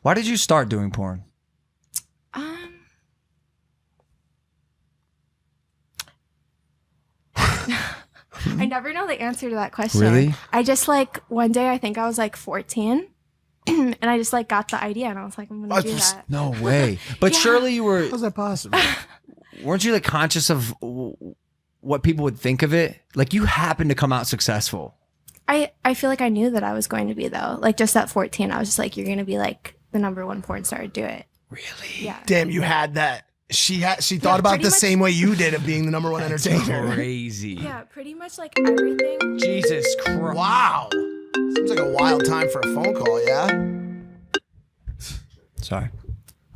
Why did you start doing porn? I never know the answer to that question. Really? I just like one day I think I was like 14 and I just like got the idea and I was like, I'm gonna do that. No way. But surely you were. How's that possible? Weren't you like conscious of what people would think of it? Like you happened to come out successful. I feel like I knew that I was going to be though. Like just at 14, I was just like, you're gonna be like the #1 porn star. Do it. Really? Yeah. Damn, you had that. She thought about the same way you did of being the #1 entertainer. Crazy. Yeah, pretty much like everything. Jesus Christ. Wow. Seems like a wild time for a phone call, yeah? Sorry.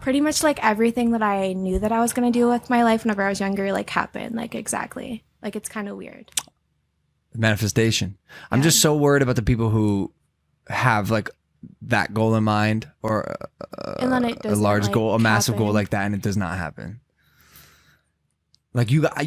Pretty much like everything that I knew that I was gonna do with my life whenever I was younger, like happened. Like exactly. Like it's kind of weird. Manifestation. I'm just so worried about the people who have like that goal in mind or And then it a large like, goal, a massive goal happen. like that, and it does not happen. Like you got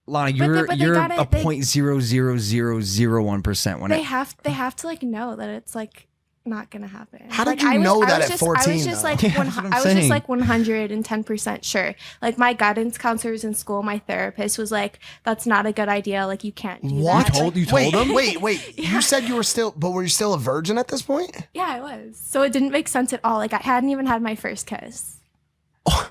Lana, but you're got a 0.00001% when they have to like know that it's like not gonna happen. How like, did you know that at 14? I was just like Yeah, that's what I'm I was just saying. like 110% sure. Like my guidance counselors in school, my therapist was like, "That's not a good idea. Like you can't do What? that." You told him? Wait. Yeah. You said you were still, but were you still a virgin at this point? Yeah, I was. So it didn't make sense at all. Like I hadn't even had my first kiss.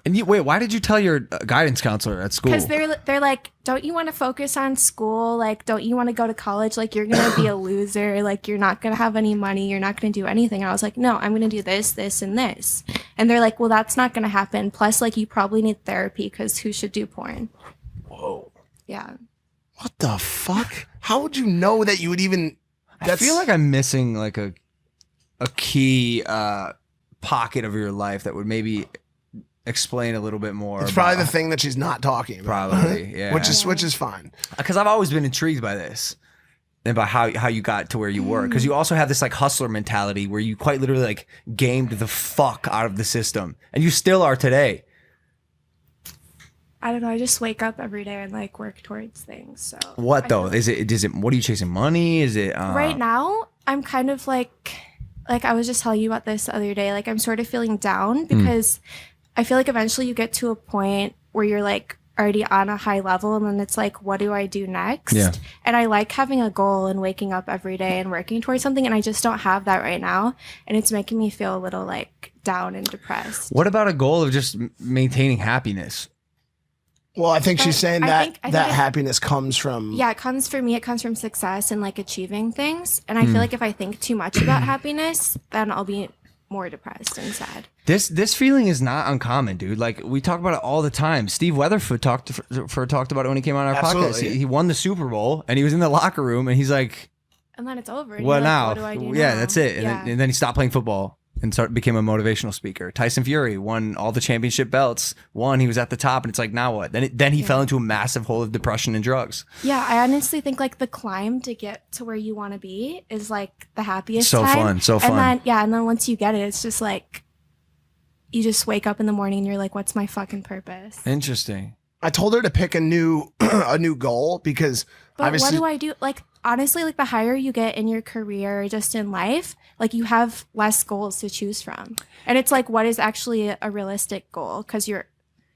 And wait, why did you tell your guidance counselor at school? Because they're like, don't you want to focus on school? Like, don't you want to go to college? Like, you're gonna be a loser. Like, you're not gonna have any money. You're not gonna do anything. And I was like, no, I'm gonna do this, this, and this. And they're like, well, that's not gonna happen. Plus, like, you probably need therapy because who should do porn? Whoa. Yeah. What the fuck? How would you know that you would even... I feel like I'm missing like a key pocket of your life that would maybe explain a little bit more. It's probably the thing that she's not talking about. Probably, yeah. which is fine. Because I've always been intrigued by this and about how you got to where you were. Because you also have this like hustler mentality where you quite literally like gamed the fuck out of the system, and you still are today. I don't know. I just wake up every day and like work towards things. So What though? Is it? What are you chasing? Money? Is it? Right now, I'm kind of like I was just telling you about this the other day. Like I'm sort of feeling down because I feel like eventually you get to a point where you're like already on a high level and then it's like, what do I do next? Yeah. And I like having a goal and waking up every day and working towards something, and I just don't have that right now, and it's making me feel a little like down and depressed. What about a goal of just maintaining happiness? Well, I think she's saying I that think happiness comes from... Yeah, it comes from success and like achieving things, and I feel like if I think too much about happiness, then I'll be more depressed and sad. This feeling is not uncommon, dude. Like we talk about it all the time. Steve Weatherford talked about it when he came on our podcast. He won the Super Bowl and he was in the locker room and he's like, And then it's over. And "What you're now? like, what do I do Yeah, now? that's it." And, Yeah. then he stopped playing football and became a motivational speaker. Tyson Fury won all the championship belts. He was at the top, and it's like, now what? Then he fell into a massive hole of depression and drugs. Yeah, I honestly think like the climb to get to where you want to be is like the happiest So time. fun. And then once you get it, it's just like you just wake up in the morning and you're like, what's my fucking purpose? Interesting. I told her to pick a new goal because But obviously... what do I do? Like honestly, like the higher you get in your career, or just in life, like you have less goals to choose from, and it's like, what is actually a realistic goal? Because do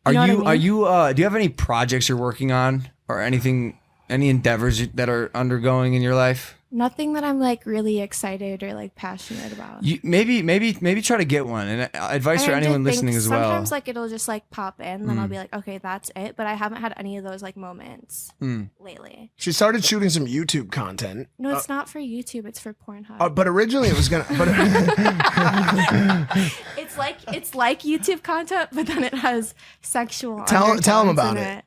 you have any projects you're working on or anything, any endeavors that are undergoing in your life? Nothing that I'm like really excited or like passionate about. You maybe try to get one, and advice for I anyone think listening as well. Sometimes like it'll just like pop in, then I'll be like, okay, that's it. But I haven't had any of those like moments lately. She started shooting some YouTube content. No, it's not for YouTube. It's for Pornhub. But originally it was gonna... It's like YouTube content, but then it has sexual. Tell 'em undertones about in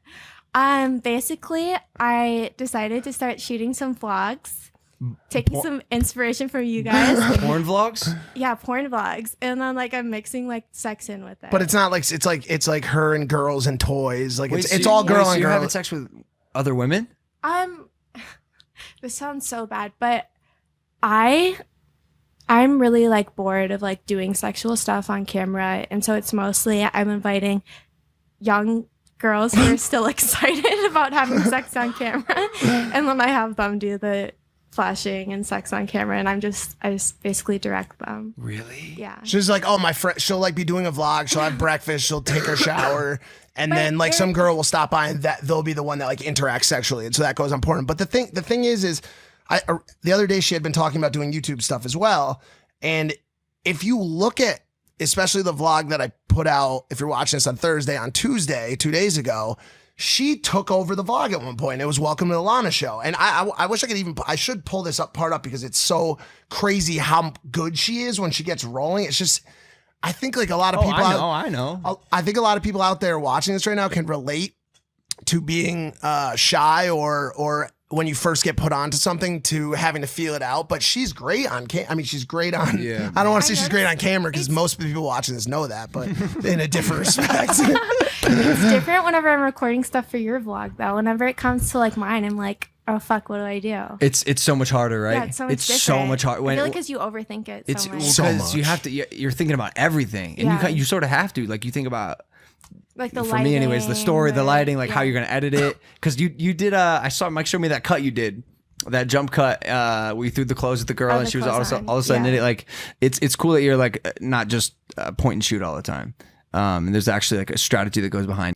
it. Basically, I decided to start shooting some vlogs. Taking some inspiration from you guys. Porn vlogs? Yeah, porn vlogs. And then like I'm mixing like sex in with it. But it's not like... It's like her and girls and toys. Like Wait, it's all girl so and you're girl. having sex with other women? This sounds so bad, but I'm really like bored of like doing sexual stuff on camera, and so it's mostly I'm inviting young girls who are still excited about having sex on camera, and then I have them do the flashing and sex on camera, and I just basically direct them. Really? Yeah. She's like, oh, my friend, she'll like be doing a vlog. She'll have breakfast. She'll take her shower. And then like some girl will stop by and they'll be the one that like interacts sexually. And so that goes on porn. But the thing is the other day she had been talking about doing YouTube stuff as well. And if you look at, especially the vlog that I put out, if you're watching this on Thursday, on Tuesday, 2 days ago, she took over the vlog at one point. It was Welcome to the Lana Show. And I wish I could I should pull this part up because it's so crazy how good she is when she gets rolling. It's just, I think like a lot of people. I know. I think a lot of people out there watching this right now can relate to being shy or when you first get put onto something to having to feel it out. But she's great on she's great on. Yeah. I don't want to say she's great on camera because most of the people watching this know that, but in a different respect. It's different whenever I'm recording stuff for your vlog, though. Whenever it comes to like mine, I'm like, oh fuck, what do I do? It's so much harder, right? Yeah, it's so much different. so much harder. I feel like because you overthink it so much. Because you have to. You're thinking about everything, and you sort of have to. Like you think about. Like the for lighting, me anyways, the story, the lighting, like how you're gonna edit it. Because you did I saw Mike show me that cut you did, that jump cut where you threw the clothes at the girl and she was all of a sudden in it. Like it's cool that you're like not just point and shoot all the time. And there's actually like a strategy that goes behind